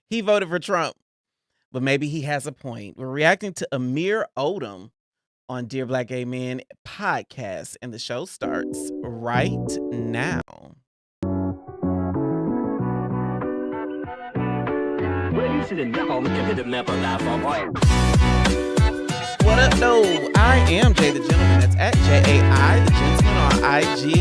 He voted for Trump, but maybe he has a point. We're reacting to Amir Odom on Dear Black Gay Men podcast, and the show starts right now. What up, though? I am Jay the Gentleman. That's at JAI the Gentleman on IG.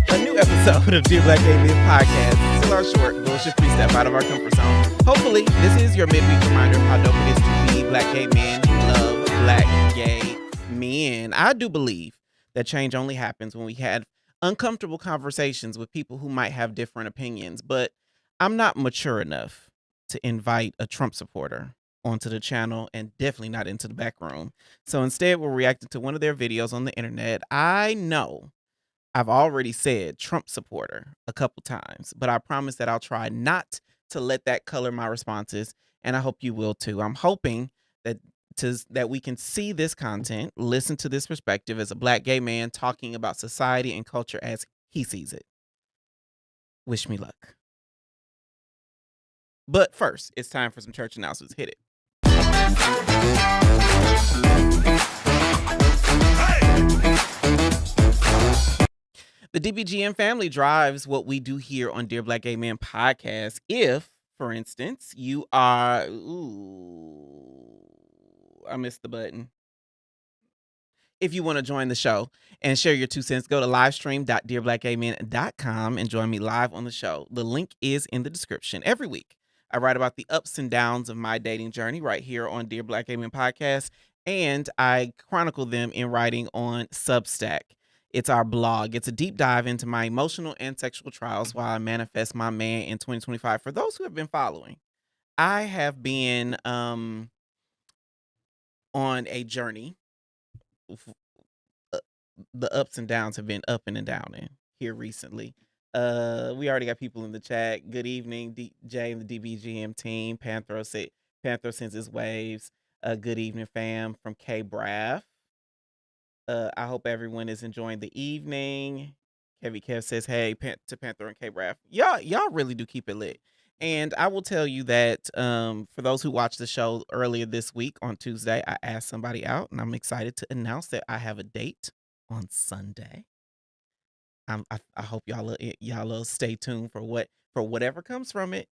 It's a new episode of Dear Black Gay Men podcast. Still our short bullshit free step out of our comfort zone. Hopefully, this is your midweek reminder of how dope it is to be black gay men who love black gay men. I do believe that change only happens when we had uncomfortable conversations with people who might have different opinions, but I'm not mature enough to invite a Trump supporter onto the channel and definitely not into the back room. So instead, we're reacting to one of their videos on the internet. I know I've already said Trump supporter a couple times, but I promise that I'll try not to let that color my responses, and I hope you will too. I'm hoping that we can see this content, listen to this perspective as a black gay man talking about society and culture as he sees it. Wish me luck. But first, it's time for some church announcements. Hit it. The DBGM family drives what we do here on Dear Black Gay Men podcast. If, for instance, you are... I missed the button. If you want to join the show and share your 2 cents, go to livestream.dearblackgaymen.com and join me live on the show. The link is in the description. Every week, I write about the ups and downs of my dating journey right here on Dear Black Gay Men podcast, and I chronicle them in writing on Substack. It's our blog. It's a deep dive into my emotional and sexual trials while I manifest my man in 2025. For those who have been following, I have been on a journey. The ups and downs have been up and downing here recently. We already got people in the chat. Good evening, DJ and the DBGM team. Panther sends his waves. Good evening, fam, from K Braff. I hope everyone is enjoying the evening. Kevy Kev says, hey, to Panther and K Braff. Y'all really do keep it lit. And I will tell you that for those who watched the show earlier this week on Tuesday, I asked somebody out, and I'm excited to announce that I have a date on Sunday. I hope y'all stay tuned for whatever comes from it.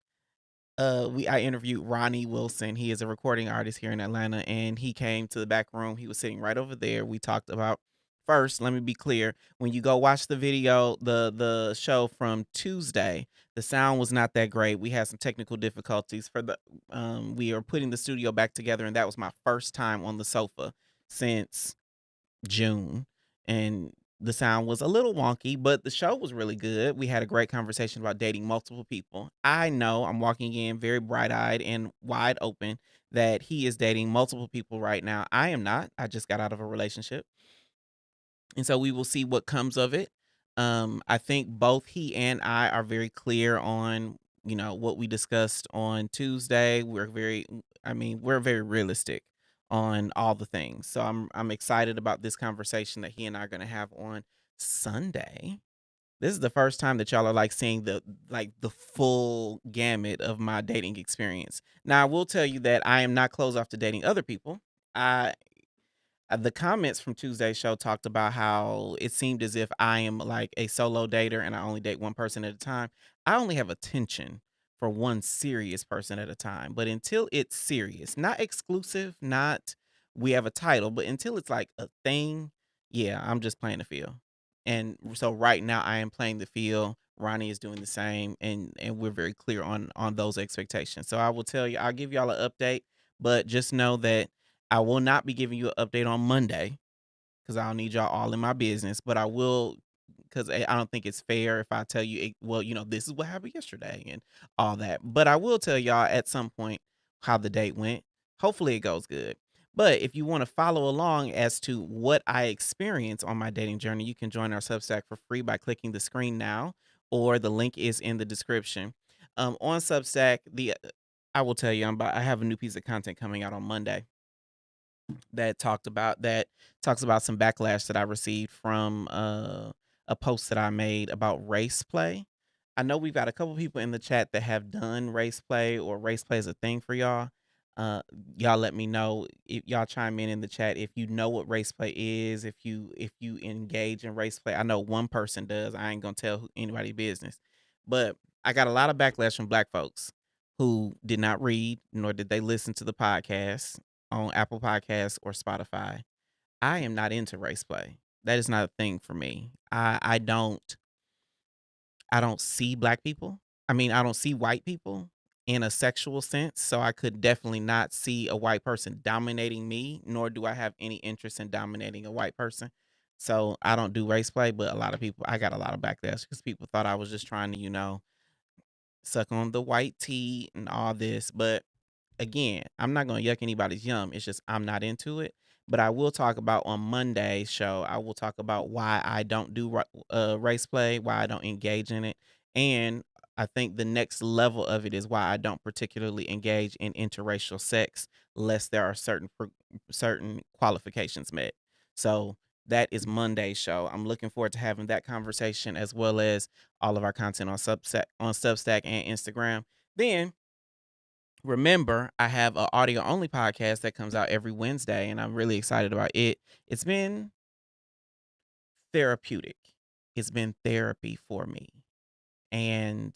I interviewed Ronnie Wilson. He is a recording artist here in Atlanta, and he came to the back room. He was sitting right over there. We talked about, first, let me be clear. When you go watch the video, the show from Tuesday, the sound was not that great. We had some technical difficulties we are putting the studio back together, and that was my first time on the sofa since June. And the sound was a little wonky, but the show was really good. We had a great conversation about dating multiple people. I know I'm walking in very bright-eyed and wide open that he is dating multiple people right now. I am not. I just got out of a relationship. And so we will see what comes of it. I think both he and I are very clear on, what we discussed on Tuesday. We're very realistic on all the things. So I'm excited about this conversation that he and I are going to have on Sunday. This is the first time that y'all are seeing the full gamut of my dating experience. Now, I will tell you that I am not closed off to dating other people. The comments from Tuesday's show talked about how it seemed as if I am like a solo dater and I only date one person at a time. I only have attention for one serious person at a time. But until it's serious, not exclusive, not we have a title, but until it's like a thing, yeah, I'm just playing the field. And so right now I am playing the field. Ronnie is doing the same, and we're very clear on those expectations. So I will tell you, I'll give y'all an update, but just know that I will not be giving you an update on Monday because I'll need y'all all in my business, but I will, because I don't think it's fair if I tell you, well, this is what happened yesterday and all that. But I will tell y'all at some point how the date went. Hopefully it goes good. But if you want to follow along as to what I experience on my dating journey, you can join our Substack for free by clicking the screen now, or the link is in the description. On Substack, I will tell you, I have a new piece of content coming out on Monday that talks about some backlash that I received from a post that I made about race play. I know we've got a couple people in the chat that have done race play or race play is a thing for y'all. Uh, y'all let me know if y'all chime in the chat if you know what race play is, if you engage in race play. I know one person does. I ain't gonna tell anybody business, but I got a lot of backlash from black folks who did not read nor did they listen to the podcast on Apple Podcasts or Spotify. I am not into race play. That is not a thing for me. I don't see black people. I mean, I don't see white people in a sexual sense, so I could definitely not see a white person dominating me, nor do I have any interest in dominating a white person. So I don't do race play, but a lot of people, I got a lot of backlash because people thought I was just trying to, suck on the white tea and all this. But again, I'm not gonna yuck anybody's yum. It's just I'm not into it. But I will talk about on Monday's show. I will talk about why I don't do race play, why I don't engage in it, and I think the next level of it is why I don't particularly engage in interracial sex, unless there are certain qualifications met. So that is Monday's show. I'm looking forward to having that conversation as well as all of our content on Substack and Instagram. Then remember, I have an audio only podcast that comes out every Wednesday, and I'm really excited about it. It's been therapeutic. It's been therapy for me. And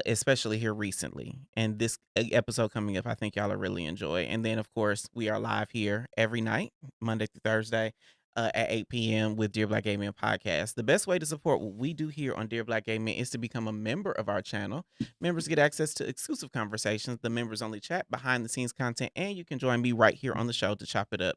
especially here recently. And this episode coming up, I think y'all will really enjoy. And then, of course, we are live here every night, Monday through Thursday, at 8 p.m. with Dear Black Gay Men podcast. The best way to support what we do here on Dear Black Gay Men is to become a member of our channel. Members get access to exclusive conversations, the members only chat, behind the scenes content, and you can join me right here on the show to chop it up.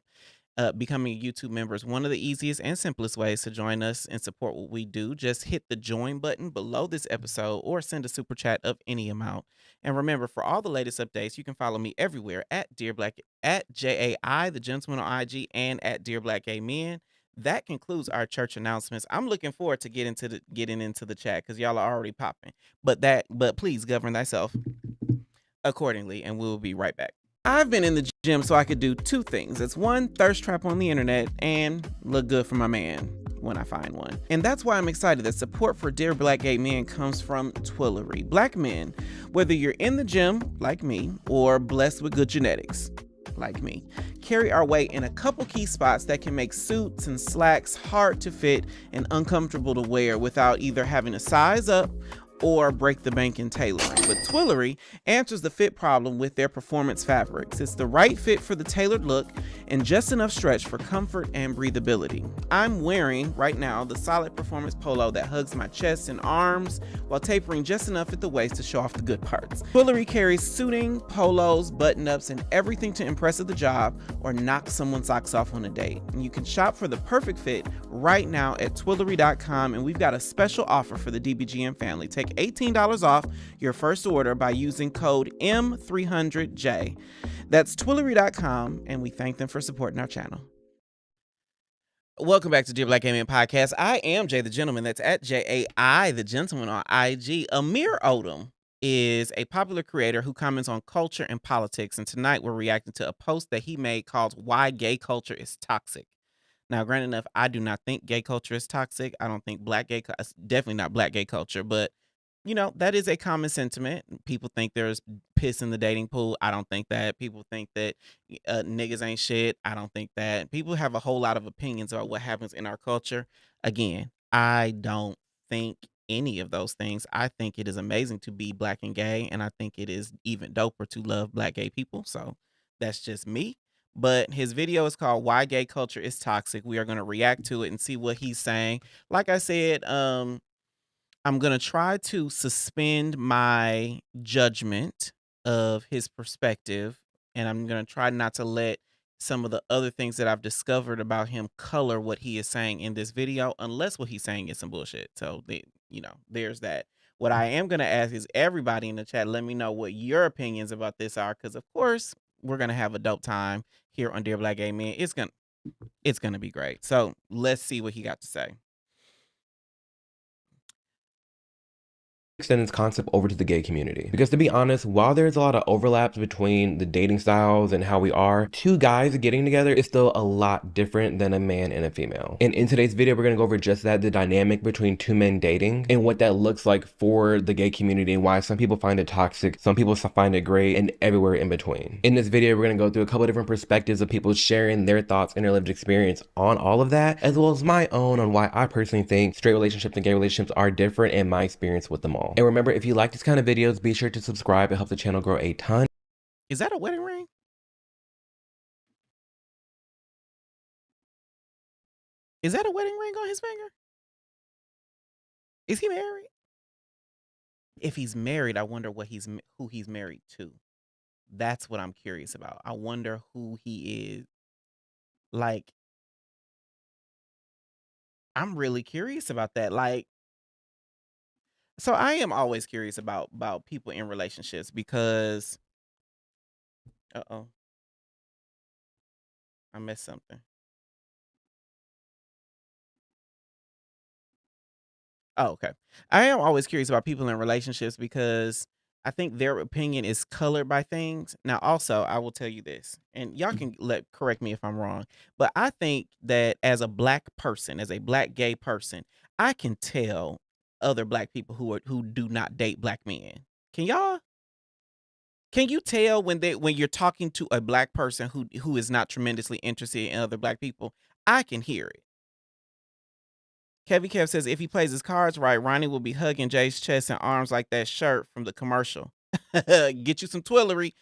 Becoming a YouTube member is one of the easiest and simplest ways to join us and support what we do. Just hit the join button below this episode or send a super chat of any amount. And remember, for all the latest updates, you can follow me everywhere at Dear Black, at JAI, the gentleman on IG, and at Dear Black Gay Men. That concludes our church announcements. I'm looking forward to getting into the chat because y'all are already popping. But please govern thyself accordingly, and we'll be right back. I've been in the gym so I could do two things. It's one, thirst trap on the internet, and look good for my man when I find one. And that's why I'm excited that support for Dear Black Gay Men comes from Twillery. Black men, whether you're in the gym, like me, or blessed with good genetics, like me, carry our weight in a couple key spots that can make suits and slacks hard to fit and uncomfortable to wear without either having to size up or break the bank in tailoring. But Twillery answers the fit problem with their performance fabrics. It's the right fit for the tailored look and just enough stretch for comfort and breathability. I'm wearing right now the solid performance polo that hugs my chest and arms while tapering just enough at the waist to show off the good parts. Twillery carries suiting, polos, button-ups, and everything to impress at the job or knock someone's socks off on a date. And you can shop for the perfect fit right now at Twillery.com, and we've got a special offer for the DBGM family. Take $18 off your first order by using code M300J. That's Twillery.com, and we thank them for supporting our channel. Welcome back to Dear Black Gay Men podcast. I am Jay the Gentleman. That's at JAI the Gentleman on IG. Amir Odom is a popular creator who comments on culture and politics, and tonight we're reacting to a post that he made called "Why Gay Culture is Toxic." Now, granted enough, I do not think gay culture is toxic. I don't think definitely not black gay culture, but that is a common sentiment. People think there's piss in the dating pool. I don't think that. People think that niggas ain't shit. I don't think that. People have a whole lot of opinions about what happens in our culture. Again, I don't think any of those things. I think it is amazing to be black and gay, and I think it is even doper to love black gay people. So that's just me. But his video is called "Why Gay Culture is Toxic." We are going to react to it and see what he's saying. Like I said, I'm going to try to suspend my judgment of his perspective, and I'm going to try not to let some of the other things that I've discovered about him color what he is saying in this video, unless what he's saying is some bullshit. So, there's that. What I am going to ask is everybody in the chat, let me know what your opinions about this are, because, of course, we're going to have a dope time here on Dear Black Gay Men. It's going to be great. So, let's see what he got to say. extend this concept over to the gay community. Because to be honest, while there's a lot of overlaps between the dating styles and how we are, two guys getting together is still a lot different than a man and a female. And in today's video, we're gonna go over just that, the dynamic between two men dating and what that looks like for the gay community and why some people find it toxic, some people find it great, and everywhere in between. In this video, we're gonna go through a couple of different perspectives of people sharing their thoughts and their lived experience on all of that, as well as my own on why I personally think straight relationships and gay relationships are different and my experience with them all. And remember, if you like these kind of videos, be sure to subscribe. It helps the channel grow a ton. Is that a wedding ring? Is that a wedding ring on his finger? Is he married? If he's married, I wonder who he's married to. That's what I'm curious about. I wonder who he is. Like, I'm really curious about that. Like, so I am always curious about people in relationships because uh-oh, I missed something. Oh, okay. I am always curious about people in relationships because I think their opinion is colored by things. Now, also, I will tell you this, and y'all can correct me if I'm wrong, but I think that as a black person, as a black gay person, I can tell other black people who do not date black men. Can y'all? Can you tell when you're talking to a black person who is not tremendously interested in other black people? I can hear it. Kevy Kev says if he plays his cards right, Ronnie will be hugging Jay's chest and arms like that shirt from the commercial. Get you some Twillery.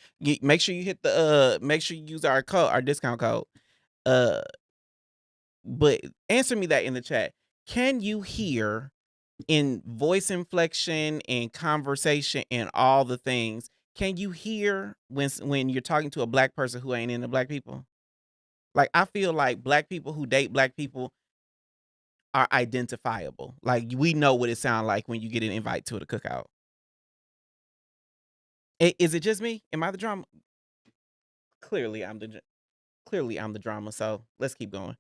Make sure you hit the make sure you use our code, our discount code. Uh but answer me that in the chat. Can you hear in voice inflection and conversation and all the things? Can you hear when you're talking to a black person who ain't into black people? Like I feel like black people who date black people are identifiable. Like we know what it sounds like when you get an invite to the cookout. Is it just me? Am I the drama? Clearly, I'm the drama. So let's keep going.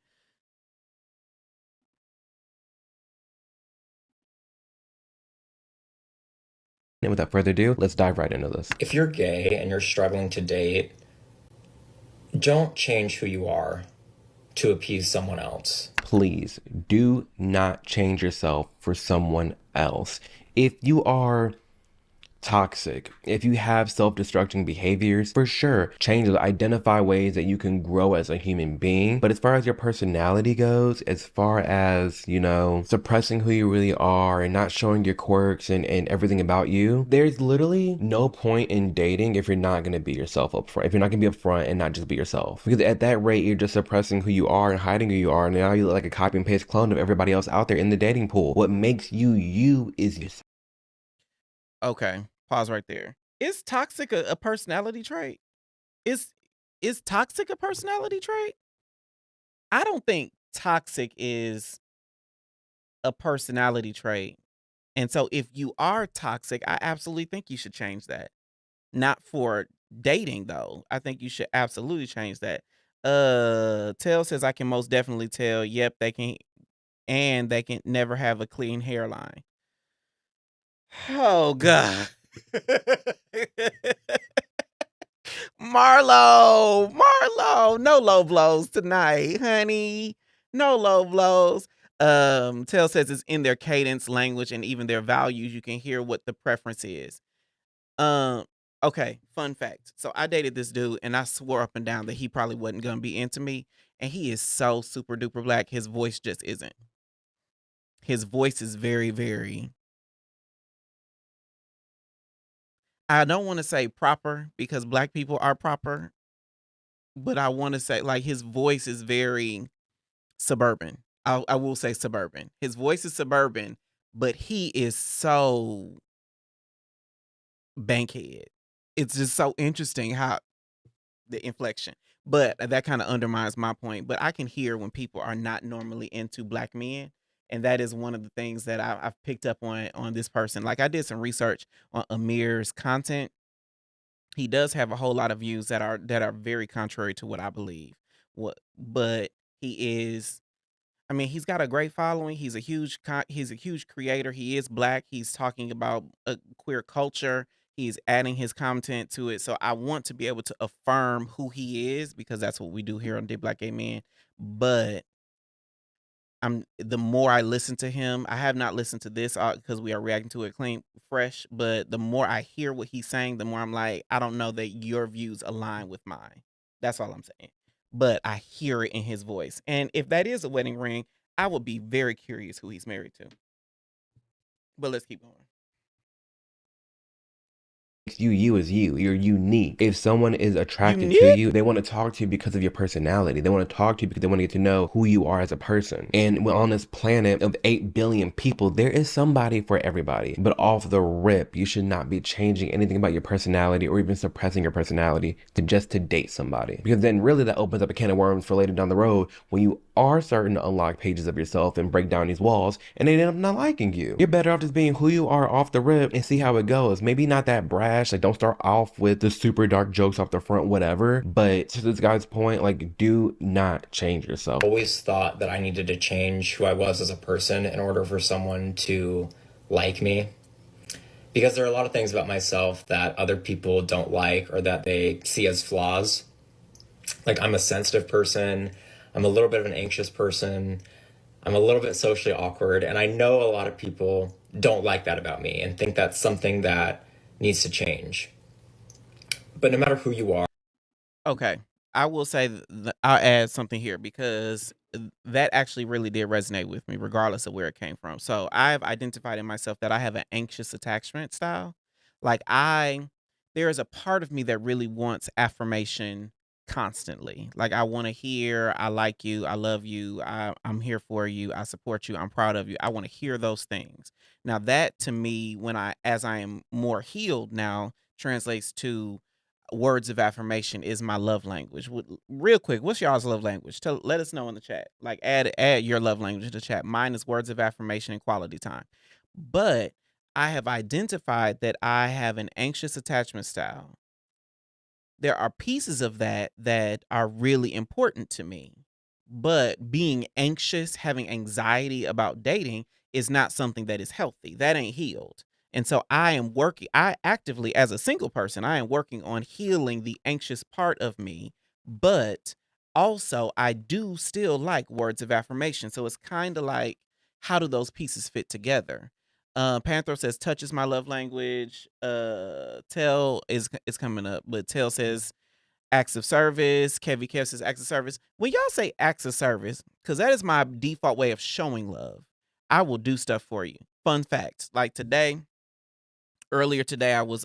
And without further ado, let's dive right into this. If you're gay and you're struggling to date, don't change who you are to appease someone else. Please do not change yourself for someone else. If you are toxic, if you have self-destructing behaviors, for sure, change those. Identify ways that you can grow as a human being. But as far as your personality goes, as far as, you know, suppressing who you really are and not showing your quirks and everything about you, there's literally no point in dating if you're not going to be yourself up front. If you're not going to be upfront and not just be yourself. Because at that rate, you're just suppressing who you are and hiding who you are. And now you look like a copy and paste clone of everybody else out there in the dating pool. What makes you you is yourself. Okay, pause right there. Is toxic a personality trait? Is toxic a personality trait? I don't think toxic is a personality trait. And so if you are toxic, I absolutely think you should change that. Not for dating though. I think you should absolutely change that. Tell says I can most definitely tell. Yep, they can, and they can never have a clean hairline. Oh God. Marlo, no low blows tonight, honey. No low blows. Tell says it's in their cadence, language, and even their values. You can hear what the preference is. Um, okay, fun fact. So I dated this dude and I swore up and down that he probably wasn't gonna be into me. And he is so super duper black. His voice just isn't. His voice is very, very, I don't want to say proper because black people are proper, but I want to say like his voice is very suburban. I will say suburban. His voice is suburban, but he is so bankhead. It's just so interesting how the inflection. But that kind of undermines my point. But I can hear when people are not normally into black men. And that is one of the things that I've picked up on this person. Like I did some research on Amir's content. He does have a whole lot of views that are very contrary to what I believe. But he is I mean, he's got a great following. He's a huge creator. He is black. He's talking about queer culture. He's adding his content to it. So I want to be able to affirm who he is because that's what we do here on Dick Black Gay Men. But the more I listen to him, I have not listened to this because we are reacting to it clean, fresh. But the more I hear what he's saying, the more I'm like, I don't know that your views align with mine. That's all I'm saying. But I hear it in his voice. And if that is a wedding ring, I would be very curious who he's married to. But let's keep going. You as you. You're unique. If someone is attracted to Unique? you, they want to talk to you because of your personality. They want to talk to you because they want to get to know who you are as a person. And on this planet of 8 billion people, there is somebody for everybody. But off the rip, you should not be changing anything about your personality or even suppressing your personality to date somebody. Because then really that opens up a can of worms for later down the road when you are starting to unlock pages of yourself and break down these walls and they end up not liking you. You're better off just being who you are off the rip and see how it goes. Maybe not that brash. Like, don't start off with the super dark jokes off the front, whatever. But to this guy's point, like, do not change yourself. I always thought that I needed to change who I was as a person in order for someone to like me. Because there are a lot of things about myself that other people don't like or that they see as flaws. Like, I'm a sensitive person. I'm a little bit of an anxious person. I'm a little bit socially awkward. And I know a lot of people don't like that about me and think that's something that needs to change. But no matter who you are, Okay. I will say I'll add something here because that actually really did resonate with me, regardless of where it came from. So I've identified in myself that I have an anxious attachment style. Like there is a part of me that really wants affirmation constantly. Like I want to hear, I like you, I love you, I'm here for you, I support you, I'm proud of you. I want to hear those things. Now that to me, as I am more healed now, translates to words of affirmation is my love language. Real quick, what's y'all's love language? Let us know in the chat. Like add your love language to the chat. Mine is words of affirmation and quality time. But I have identified that I have an anxious attachment style. There are pieces of that are really important to me. But being anxious, having anxiety about dating is not something that is healthy. That ain't healed. And so I actively, as a single person, I am working on healing the anxious part of me. But also, I do still like words of affirmation. So it's kind of like, how do those pieces fit together? Panther says, touch is my love language. Tell is coming up, but Tell says, acts of service. Kev says acts of service. When y'all say acts of service, because that is my default way of showing love, I will do stuff for you. Fun fact, like earlier today, I was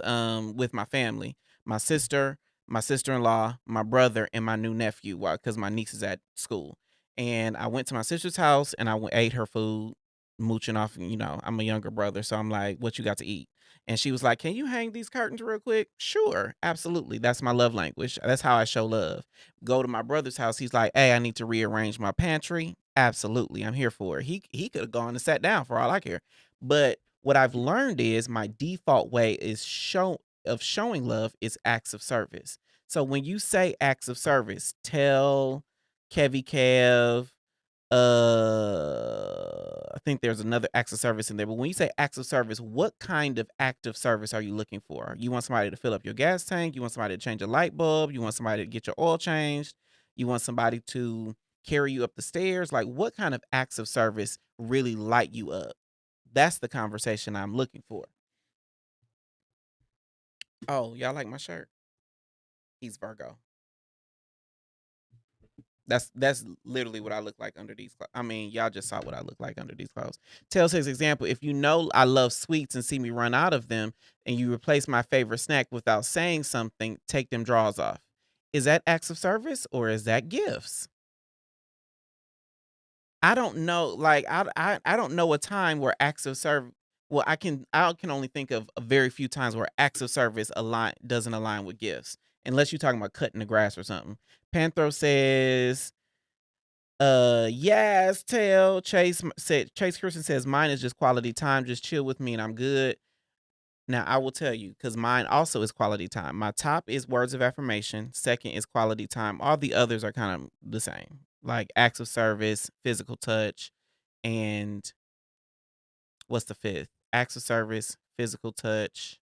with my family, my sister, my sister-in-law, my brother, and my new nephew, because my niece is at school. And I went to my sister's house and ate her food, mooching off. I'm a younger brother, so I'm like, "What you got to eat?" And she was like, "Can you hang these curtains real quick?" Sure, absolutely. That's my love language. That's how I show love. Go to my brother's house. He's like, "Hey, I need to rearrange my pantry." Absolutely, I'm here for it. He could have gone and sat down for all I care. But what I've learned is my default way of showing love is acts of service. So when you say acts of service, tell Kev, I think there's another acts of service in there. But when you say acts of service, what kind of act of service are you looking for? You want somebody to fill up your gas tank? You want somebody to change a light bulb? You want somebody to get your oil changed? You want somebody to carry you up the stairs? Like, what kind of acts of service really light you up? That's the conversation I'm looking for. Oh, y'all like my shirt? He's Virgo. That's literally what I look like under these clothes. I mean, y'all just saw what I look like under these clothes. Tells his example, if you know I love sweets and see me run out of them and you replace my favorite snack without saying something, take them drawers off. Is that acts of service or is that gifts? I don't know. Like I don't know a time where acts of service. Well, I can only think of a very few times where acts of service doesn't align with gifts, unless you're talking about cutting the grass or something. Panthro says, yes, tell Chase Christian says mine is just quality time, just chill with me and I'm good. Now I will tell you, because mine also is quality time. My top is words of affirmation. Second is quality time. All the others are kind of the same. like acts of service, physical touch, and what's the fifth? Acts of service, physical touch,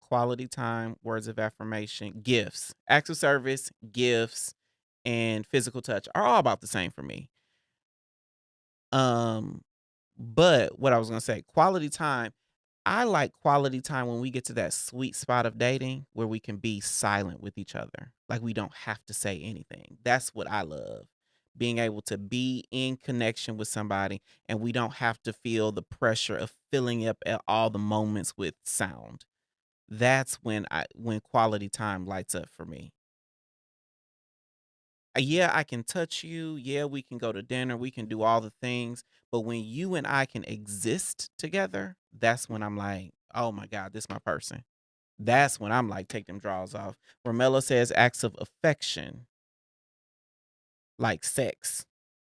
quality time, words of affirmation, gifts. Acts of service, gifts, and physical touch are all about the same for me. But what I was gonna say, quality time. I like quality time when we get to that sweet spot of dating where we can be silent with each other. Like we don't have to say anything. That's what I love. Being able to be in connection with somebody and we don't have to feel the pressure of filling up at all the moments with sound. That's when quality time lights up for me. Yeah, I can touch you. Yeah, we can go to dinner. We can do all the things. But when you and I can exist together, that's when I'm like, oh my God, this is my person. That's when I'm like, take them drawers off. Romello says acts of affection, like sex.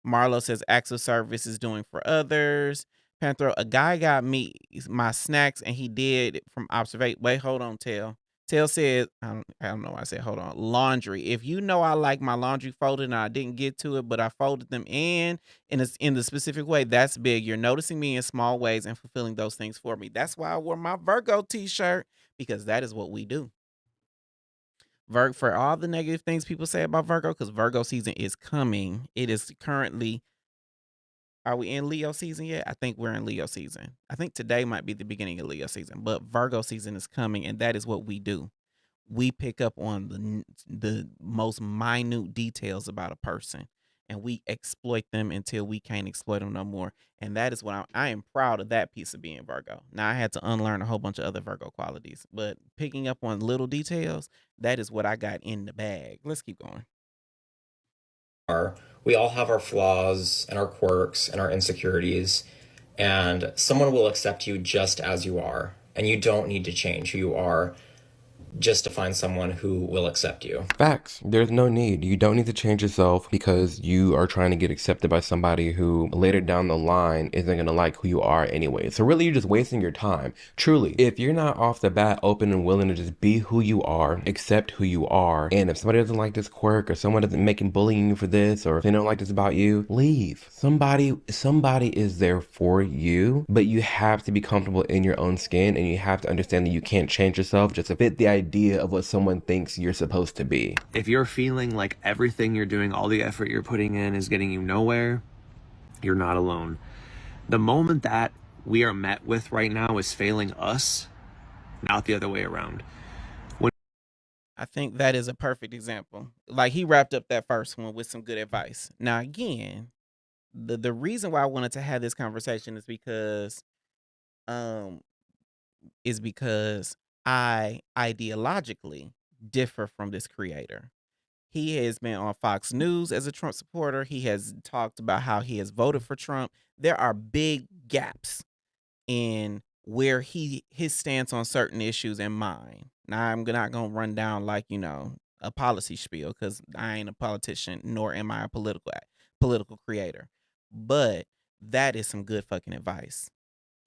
Marlo says acts of service is doing for others. Panthro, a guy got me my snacks and he did from observation. Wait, hold on, Tail. Tail said, I don't know why I said hold on. Laundry. If you know I like my laundry folded and I didn't get to it, but I folded them in the specific way, that's big. You're noticing me in small ways and fulfilling those things for me. That's why I wore my Virgo t-shirt, because that is what we do. For all the negative things people say about Virgo, because Virgo season is coming. It is currently, are we in Leo season yet? I think we're in Leo season. I think today might be the beginning of Leo season, but Virgo season is coming, and that is what we do. We pick up on the most minute details about a person, and we exploit them until we can't exploit them no more. And that is what I am proud of, that piece of being Virgo. Now I had to unlearn a whole bunch of other Virgo qualities, but picking up on little details, that is what I got in the bag. Let's keep going. We all have our flaws and our quirks and our insecurities, and someone will accept you just as you are, and you don't need to change who you are just to find someone who will accept you. Facts. There's no need. You don't need to change yourself because you are trying to get accepted by somebody who later down the line isn't going to like who you are anyway. So really, you're just wasting your time. Truly, if you're not off the bat open and willing to just be who you are, accept who you are, and if somebody doesn't like this quirk or someone doesn't making bullying you for this, or if they don't like this about you, leave. Somebody is there for you, but you have to be comfortable in your own skin, and you have to understand that you can't change yourself just to fit the idea of what someone thinks you're supposed to be. If you're feeling like everything you're doing, all the effort you're putting in is getting you nowhere, you're not alone. The moment that we are met with right now is failing us, not the other way around. I think that is a perfect example. Like, he wrapped up that first one with some good advice. Now, again, the reason why I wanted to have this conversation is because I ideologically differ from this creator. He has been on Fox News as a Trump supporter. He has talked about how he has voted for Trump. There are big gaps in where his stance on certain issues and mine. Now, I'm not going to run down like, a policy spiel, because I ain't a politician, nor am I a political creator. But that is some good fucking advice.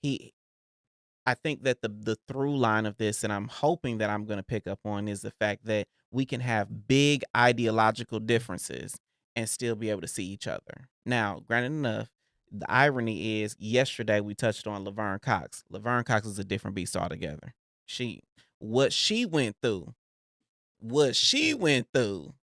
I think that the through line of this, and I'm hoping that I'm going to pick up on, is the fact that we can have big ideological differences and still be able to see each other. Now, granted enough, the irony is yesterday we touched on Laverne Cox. Laverne Cox is a different beast altogether. What she went through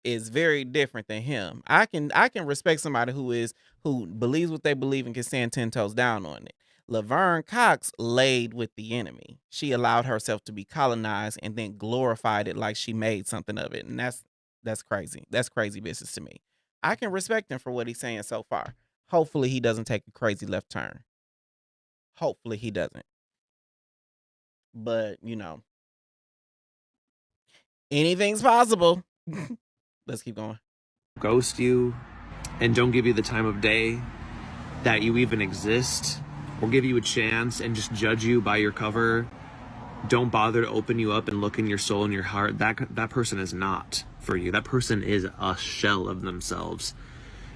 is very different than him. I can respect somebody who believes what they believe and can stand 10 toes down on it. Laverne Cox laid with the enemy. She allowed herself to be colonized and then glorified it like she made something of it. And that's crazy. That's crazy business to me. I can respect him for what he's saying so far. Hopefully he doesn't take a crazy left turn. Hopefully he doesn't. But, anything's possible. Let's keep going. Ghost you and don't give you the time of day that you even exist, or give you a chance and just judge you by your cover. Don't bother to open you up and look in your soul and your heart. That person is not for you. That person is a shell of themselves,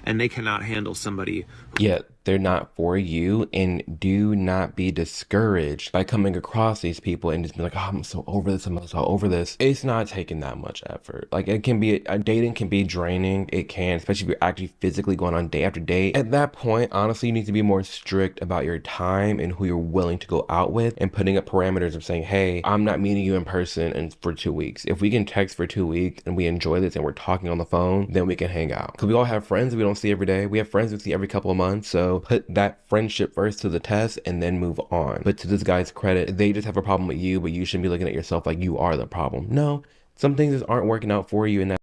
and they cannot handle somebody. Yeah, they're not for you, and do not be discouraged by coming across these people and just be like, oh, I'm so over this, I'm so over this. It's not taking that much effort. Like, it can be, dating can be draining. It can, especially if you're actually physically going on day after day. At that point, honestly, you need to be more strict about your time and who you're willing to go out with, and putting up parameters of saying, hey, I'm not meeting you in person and for 2 weeks. If we can text for 2 weeks and we enjoy this and we're talking on the phone, then we can hang out. Because we all have friends we don't see every day. We have friends we see every couple of months. So put that friendship first to the test and then move on. But to this guy's credit, they just have a problem with you, but you shouldn't be looking at yourself like you are the problem. No, some things just aren't working out for you, and that.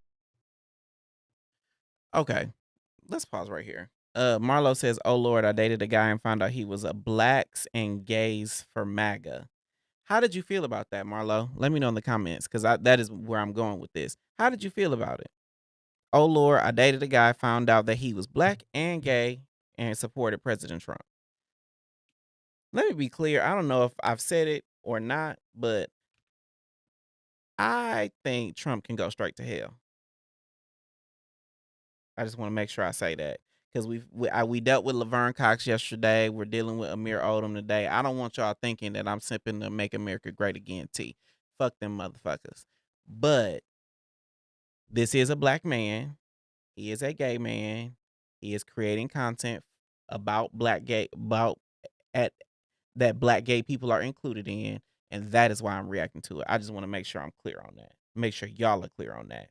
Okay, let's pause right here. Marlo says, "Oh Lord, I dated a guy and found out he was a blacks and gays for MAGA." How did you feel about that, Marlo? Let me know in the comments, because that is where I'm going with this. How did you feel about it? Oh Lord, I dated a guy, found out that he was black and gay, and supported President Trump. Let me be clear. I don't know if I've said it or not, but I think Trump can go straight to hell. I just want to make sure I say that, because we dealt with Laverne Cox yesterday. We're dealing with Amir Odom today. I don't want y'all thinking that I'm sipping the Make America Great Again tea. Fuck them motherfuckers. But this is a black man. He is a gay man. He is creating content about at that black gay people are included in, and that is why I'm reacting to it. I just want to make sure I'm clear on that. Make sure y'all are clear on that.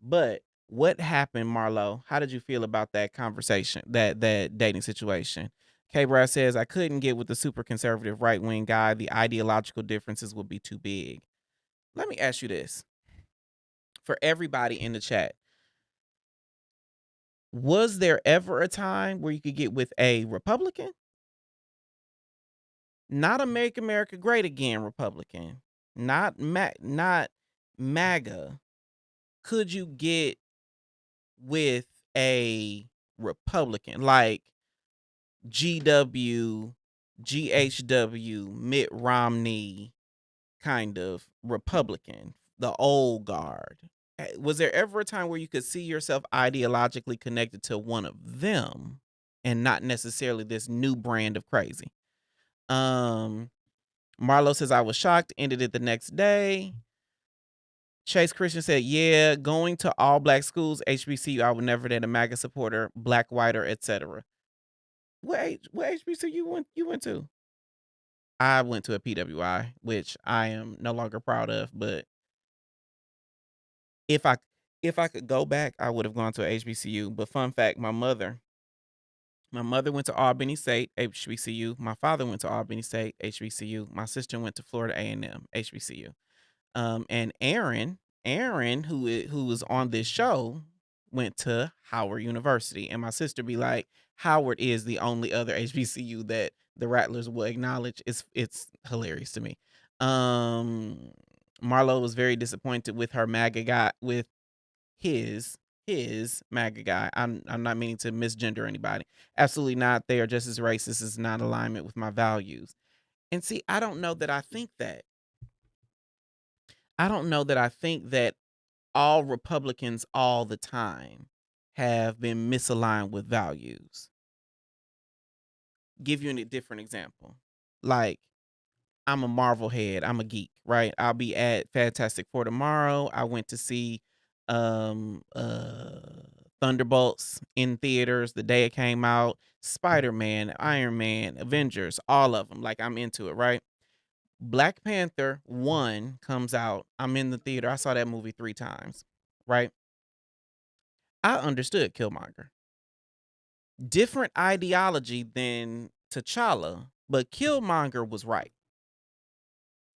But what happened, Marlo? How did you feel about that conversation, that dating situation? K. Brad says, I couldn't get with the super conservative right wing guy. The ideological differences would be too big. Let me ask you this. For everybody in the chat, was there ever a time where you could get with a Republican? Not a Make America Great Again Republican. Not MAGA. Could you get with a Republican like GW, GHW, Mitt Romney kind of Republican, the old guard? Was there ever a time where you could see yourself ideologically connected to one of them and not necessarily this new brand of crazy? Marlo says, I was shocked, ended it the next day. Chase Christian said, yeah, going to all black schools, HBCU, I would never date a MAGA supporter, black, whiter, etc. What HBCU you went to? I went to a PWI, which I am no longer proud of, but if I could go back, I would have gone to a HBCU. But fun fact, my mother went to Albany State, HBCU. My father went to Albany State, HBCU. My sister went to Florida A&M, HBCU. And Aaron, who was on this show, went to Howard University. And my sister be like, Howard is the only other HBCU that the Rattlers will acknowledge. It's hilarious to me. Marlo was very disappointed with her MAGA guy, with his MAGA guy. I'm not meaning to misgender anybody. Absolutely not. They are just as racist, as not alignment with my values. And see, I don't know that I think that. I don't know that I think that all Republicans all the time have been misaligned with values. Give you a different example. Like, I'm a Marvel head. I'm a geek, right? I'll be at Fantastic Four tomorrow. I went to see Thunderbolts in theaters the day it came out. Spider-Man, Iron Man, Avengers, all of them. Like, I'm into it, right? Black Panther 1 comes out. I'm in the theater. I saw that movie 3 times, right? I understood Killmonger. Different ideology than T'Challa, but Killmonger was right.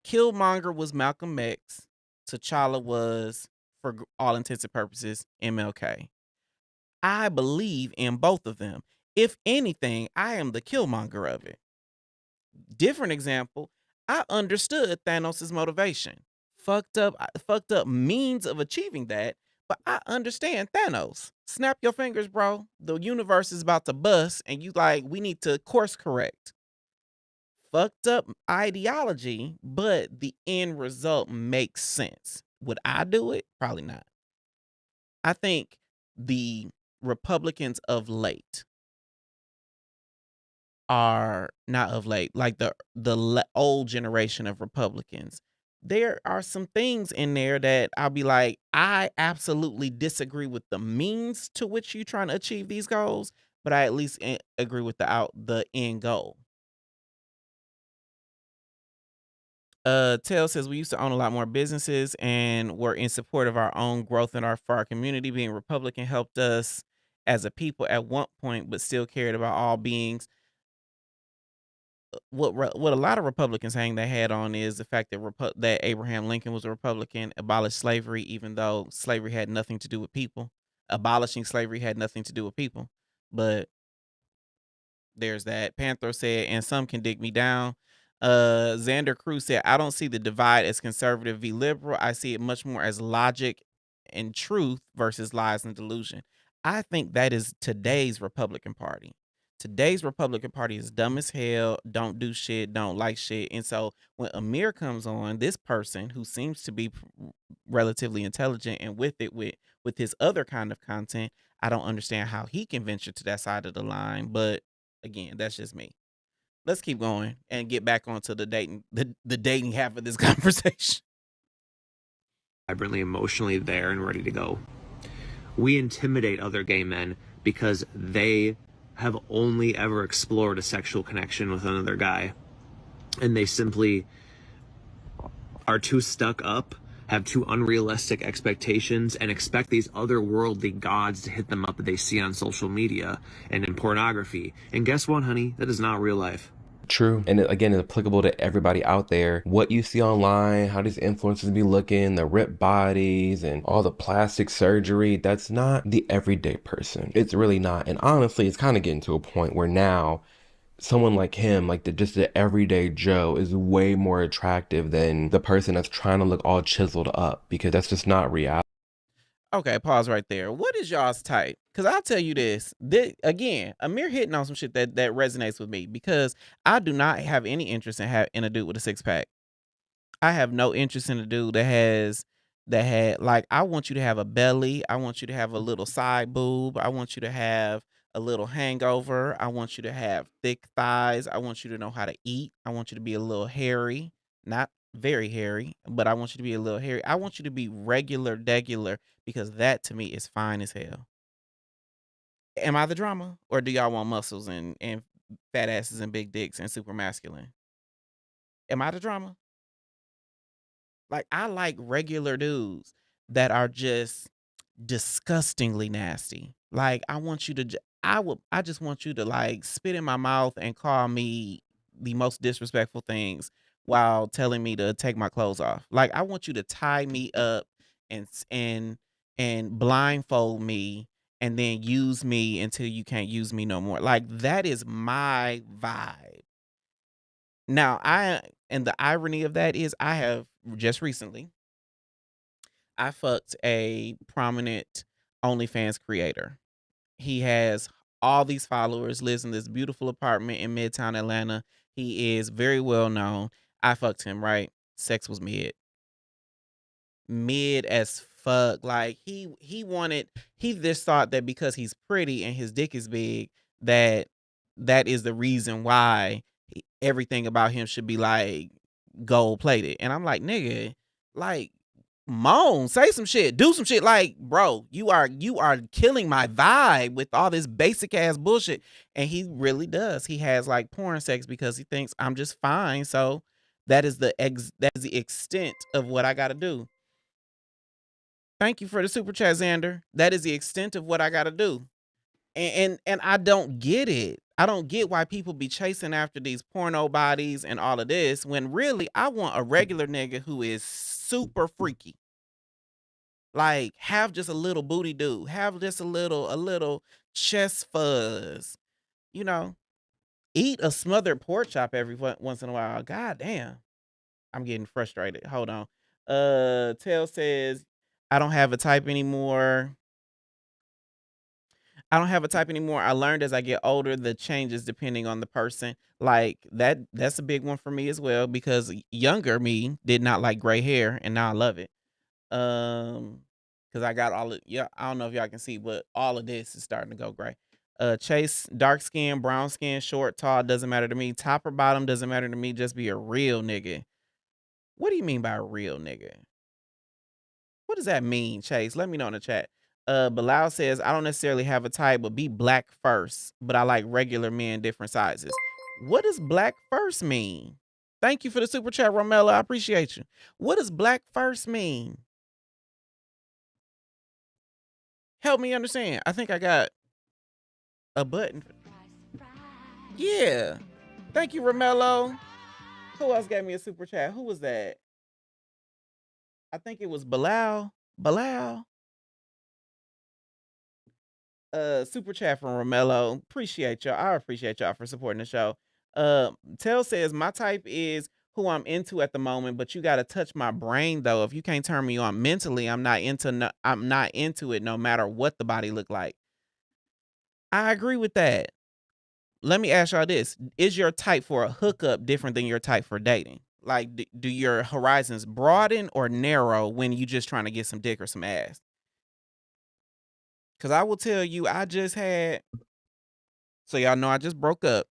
Killmonger was Malcolm X. T'Challa was, for all intents and purposes, MLK. I believe in both of them. If anything, I am the Killmonger of it. Different example, I understood Thanos' motivation. Fucked up means of achieving that, but I understand Thanos. Snap your fingers, bro. The universe is about to bust, and you like, we need to course correct. Fucked up ideology, but the end result makes sense. Would I do it? Probably not. I think the Republicans of late are not of late, like the old generation of Republicans. There are some things in there that I'll be like, I absolutely disagree with the means to which you're trying to achieve these goals, but I at least agree with the end goal. Tail says we used to own a lot more businesses and were in support of our own growth in for our community. Being Republican helped us as a people at one point, but still cared about all beings. What a lot of Republicans hang their head on is the fact that that Abraham Lincoln was a Republican, abolished slavery, even though slavery had nothing to do with people. Abolishing slavery had nothing to do with people, but there's that. Panther said, and some can dig me down. Xander Cruz said, I don't see the divide as conservative v liberal. I see it much more as logic and truth versus lies and delusion. I think that is today's Republican Party. Today's Republican Party is dumb as hell, don't do shit, don't like shit. And so when Amir comes on, this person who seems to be relatively intelligent and with his other kind of content, I don't understand how he can venture to that side of the line. But again, that's just me. Let's keep going and get back onto the dating half of this conversation. Vibrantly emotionally there and ready to go. We intimidate other gay men because they have only ever explored a sexual connection with another guy, and they simply are too stuck up, have too unrealistic expectations, and expect these otherworldly gods to hit them up that they see on social media and in pornography. And guess what, honey? That is not real life. True. And again, it's applicable to everybody out there. What you see online, how these influencers be looking, the ripped bodies and all the plastic surgery, that's not the everyday person. It's really not. And honestly, it's kind of getting to a point where now someone like him, like just the everyday Joe, is way more attractive than the person that's trying to look all chiseled up, because that's just not reality. Okay, pause right there. What is y'all's type? Because I'll tell you this. Again, Amir hitting on some shit that resonates with me, because I do not have any interest in a dude with a six pack. I have no interest in a dude that had like, I want you to have a belly. I want you to have a little side boob. I want you to have a little hangover. I want you to have thick thighs. I want you to know how to eat. I want you to be a little hairy, not very hairy, but I want you to be a little hairy. I want you to be degular, because that to me is fine as hell. Am I the drama, or do y'all want muscles and fat asses and big dicks and super masculine? Am I the drama? Like, I like regular dudes that are just disgustingly nasty. Like, I want you to I just want you to like spit in my mouth and call me the most disrespectful things while telling me to take my clothes off. Like, I want you to tie me up and blindfold me and then use me until you can't use me no more. Like, that is my vibe. Now, and the irony of that is, I have just recently I fucked a prominent OnlyFans creator. He has all these followers, lives in this beautiful apartment in Midtown Atlanta. He is very well known. I fucked him, right? Sex was mid as fuck. Like, he just thought that because he's pretty and his dick is big, that is the reason why everything about him should be like gold plated. And I'm like, nigga, like, moan, say some shit, do some shit. Like, bro, you are killing my vibe with all this basic ass bullshit. And he really does. He has like porn sex because he thinks I'm just fine. So that is the extent of what I gotta do. Thank you for the super chat, Xander. That is the extent of what I gotta do. And I don't get it. I don't get why people be chasing after these porno bodies and all of this, when really I want a regular nigga who is super freaky. Like, have just a little booty dude, have just a little chest fuzz, you know. Eat a smothered pork chop every once in a while. God damn. I'm getting frustrated. Hold on. Tail says, I don't have a type anymore. I don't have a type anymore. I learned as I get older the changes depending on the person. Like, that's a big one for me as well, because younger me did not like gray hair, and now I love it. Because I got I don't know if y'all can see, but all of this is starting to go gray. Chase, dark skin, brown skin, short, tall, doesn't matter to me. Top or bottom, doesn't matter to me. Just be a real nigga. What do you mean by a real nigga? What does that mean, Chase? Let me know in the chat. Bilal says, I don't necessarily have a type, but be black first. But I like regular men, different sizes. What does black first mean? Thank you for the super chat, Romella. I appreciate you. What does black first mean? Help me understand. I think I got a button. Yeah. Thank you, Romello. Who else gave me a super chat? Who was that? I think it was Bilal. Bilal. Super chat from Romello. Appreciate y'all. I appreciate y'all for supporting the show. Tell says my type is who I'm into at the moment, but you gotta touch my brain though. If you can't turn me on mentally, I'm not into it no matter what the body look like. I agree with that. Let me ask y'all this. Is your type for a hookup different than your type for dating? Like, do your horizons broaden or narrow when you just trying to get some dick or some ass? Because I will tell you, so y'all know I just broke up.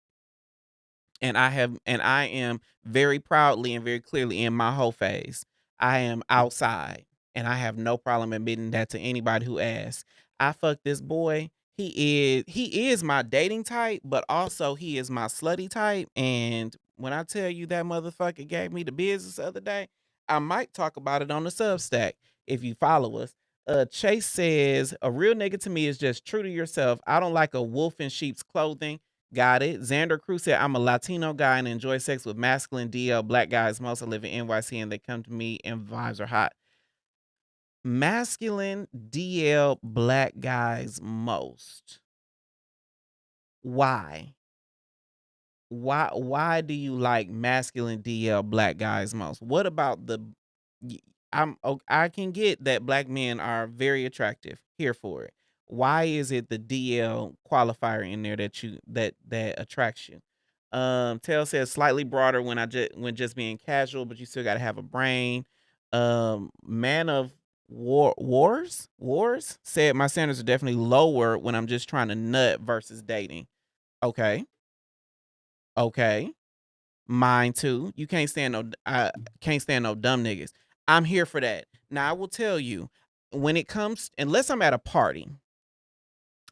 And I am very proudly and very clearly in my whole phase. I am outside and I have no problem admitting that to anybody who asks. I fucked this boy. He is my dating type, but also he is my slutty type. And when I tell you that motherfucker gave me the business the other day, I might talk about it on the Substack if you follow us. Chase says, a real nigga to me is just true to yourself. I don't like a wolf in sheep's clothing. Got it. Xander Cruz said, I'm a Latino guy and enjoy sex with masculine DL black guys. Most I live in NYC and they come to me and vibes are hot. Masculine DL black guys most. Why? Why do you like masculine DL black guys most? What about I can get that black men are very attractive. Here for it. Why is it the DL qualifier in there that attracts you? Tail says slightly broader when just being casual, but you still gotta have a brain. Man of Wars said my standards are definitely lower when I'm just trying to nut versus dating. Okay. Okay. Mine too. You can't stand no dumb niggas. I'm here for that. Now I will tell you, when it comes, unless I'm at a party,